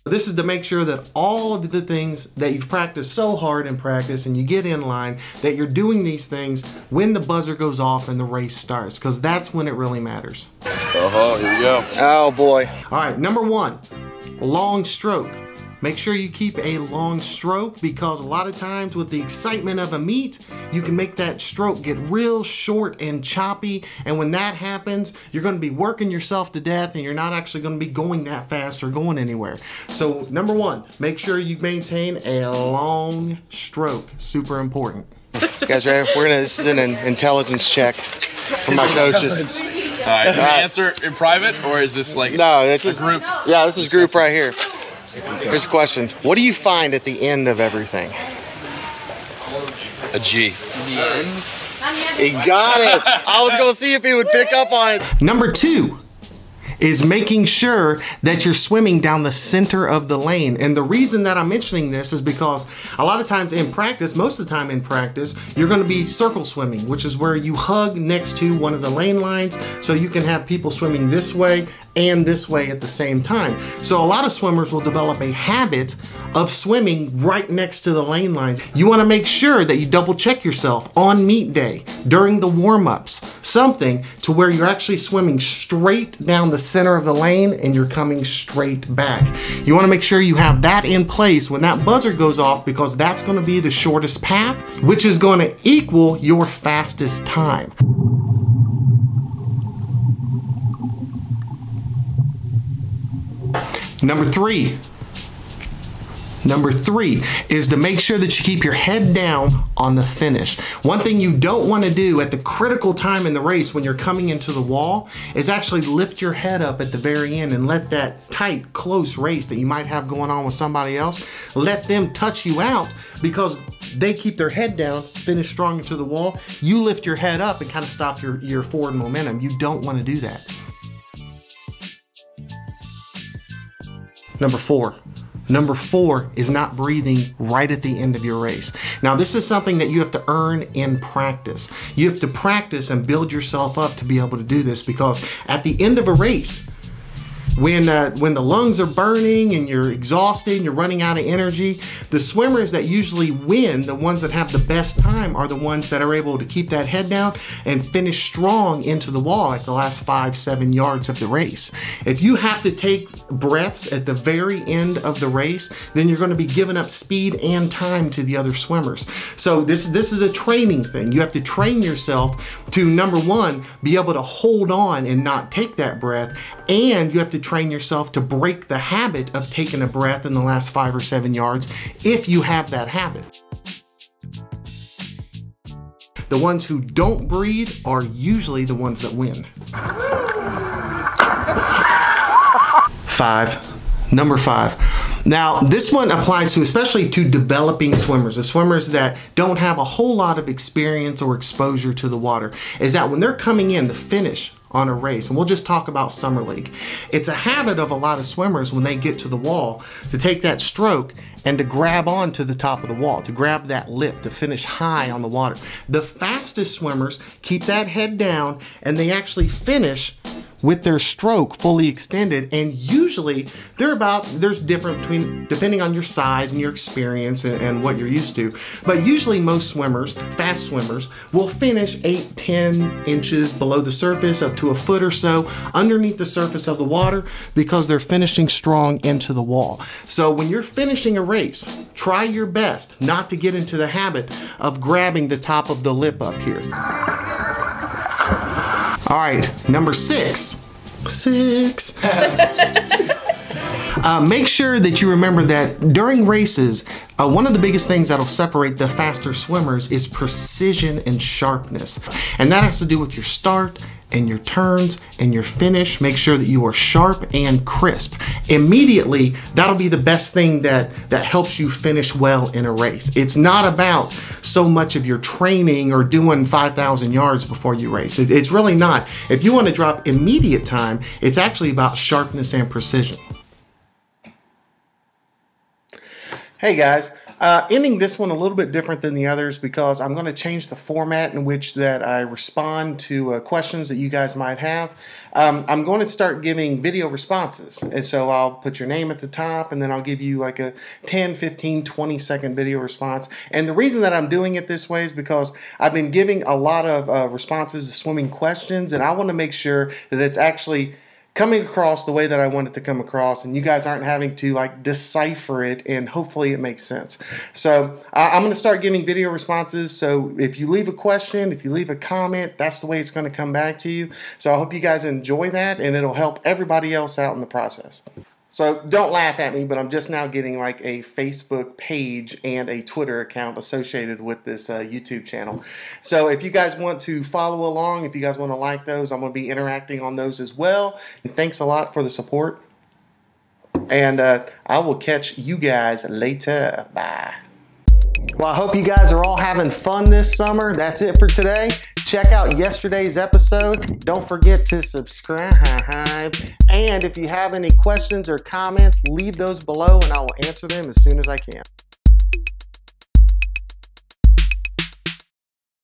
This is to make sure that all of the things that you've practiced so hard in practice and you get in line, that you're doing these things when the buzzer goes off and the race starts, because that's when it really matters. Here we go. Oh boy. All right, number 1, long stroke. Make sure you keep a long stroke, because a lot of times with the excitement of a meet, you can make that stroke get real short and choppy. And when that happens, you're going to be working yourself to death and you're not actually going to be going that fast or going anywhere. So number 1, make sure you maintain a long stroke. Super important. Guys ready? This is an intelligence check from my coaches. All right, can I answer in private, or is this like no, it's a group? Yeah, this is group right here. Here's a question. What do you find at the end of everything? A G. He got it. I was going to see if he would pick up on it. Number 2 is making sure that you're swimming down the center of the lane. And the reason that I'm mentioning this is because a lot of times in practice, most of the time in practice, you're going to be circle swimming, which is where you hug next to one of the lane lines, so you can have people swimming this way and this way at the same time. So a lot of swimmers will develop a habit of swimming right next to the lane lines. You want to make sure that you double check yourself on meet day, during the warm-ups, something to where you're actually swimming straight down the center of the lane and you're coming straight back. You want to make sure you have that in place when that buzzer goes off, because that's going to be the shortest path, which is going to equal your fastest time. Number 3 is to make sure that you keep your head down on the finish. One thing you don't want to do at the critical time in the race when you're coming into the wall is actually lift your head up at the very end and let that tight, close race that you might have going on with somebody else, let them touch you out, because they keep their head down, finish strong into the wall. You lift your head up and kind of stop your forward momentum. You don't want to do that. Number 4. Number 4 is not breathing right at the end of your race. Now, this is something that you have to earn in practice. You have to practice and build yourself up to be able to do this, because at the end of a race, when the lungs are burning and you're exhausted and you're running out of energy, the swimmers that usually win, the ones that have the best time, are the ones that are able to keep that head down and finish strong into the wall at the last 5-7 yards of the race. If you have to take breaths at the very end of the race, then you're going to be giving up speed and time to the other swimmers. So this is a training thing. You have to train yourself to, number 1, be able to hold on and not take that breath, and you have to train yourself to break the habit of taking a breath in the last 5 or 7 yards if you have that habit. The ones who don't breathe are usually the ones that win. 5. Number 5. Now, this one applies to especially to developing swimmers, the swimmers that don't have a whole lot of experience or exposure to the water, is that when they're coming in to finish on a race, and we'll just talk about summer league, it's a habit of a lot of swimmers when they get to the wall to take that stroke and to grab onto the top of the wall, to grab that lip, to finish high on the water. The fastest swimmers keep that head down and they actually finish with their stroke fully extended, and usually there's different between, depending on your size and your experience and what you're used to, but usually most swimmers, fast swimmers, will finish 8-10 inches below the surface, up to a foot or so underneath the surface of the water, because they're finishing strong into the wall. So when you're finishing a race, try your best not to get into the habit of grabbing the top of the lip up here. All right, number 6. Make sure that you remember that during races, one of the biggest things that'll separate the faster swimmers is precision and sharpness. And that has to do with your start and your turns and your finish. Make sure that you are sharp and crisp. Immediately, that'll be the best thing that helps you finish well in a race. It's not about so much of your training or doing 5,000 yards before you race. It's really not. If you want to drop immediate time, it's actually about sharpness and precision. Hey guys, Ending this one a little bit different than the others because I'm going to change the format in which that I respond to questions that you guys might have. I'm going to start giving video responses, and so I'll put your name at the top and then I'll give you like a 10, 15, 20 second video response. And the reason that I'm doing it this way is because I've been giving a lot of responses to swimming questions, and I want to make sure that it's actually coming across the way that I want it to come across, and you guys aren't having to like decipher it, and hopefully it makes sense. So I'm going to start giving video responses. So if you leave a question, if you leave a comment, that's the way it's going to come back to you. So I hope you guys enjoy that, and it'll help everybody else out in the process. So don't laugh at me, but I'm just now getting like a Facebook page and a Twitter account associated with this YouTube channel. So if you guys want to follow along, if you guys want to like those, I'm going to be interacting on those as well. And thanks a lot for the support. And I will catch you guys later. Bye. Well, I hope you guys are all having fun this summer. That's it for today. Check out yesterday's episode. Don't forget to subscribe. And if you have any questions or comments, leave those below and I will answer them as soon as I can.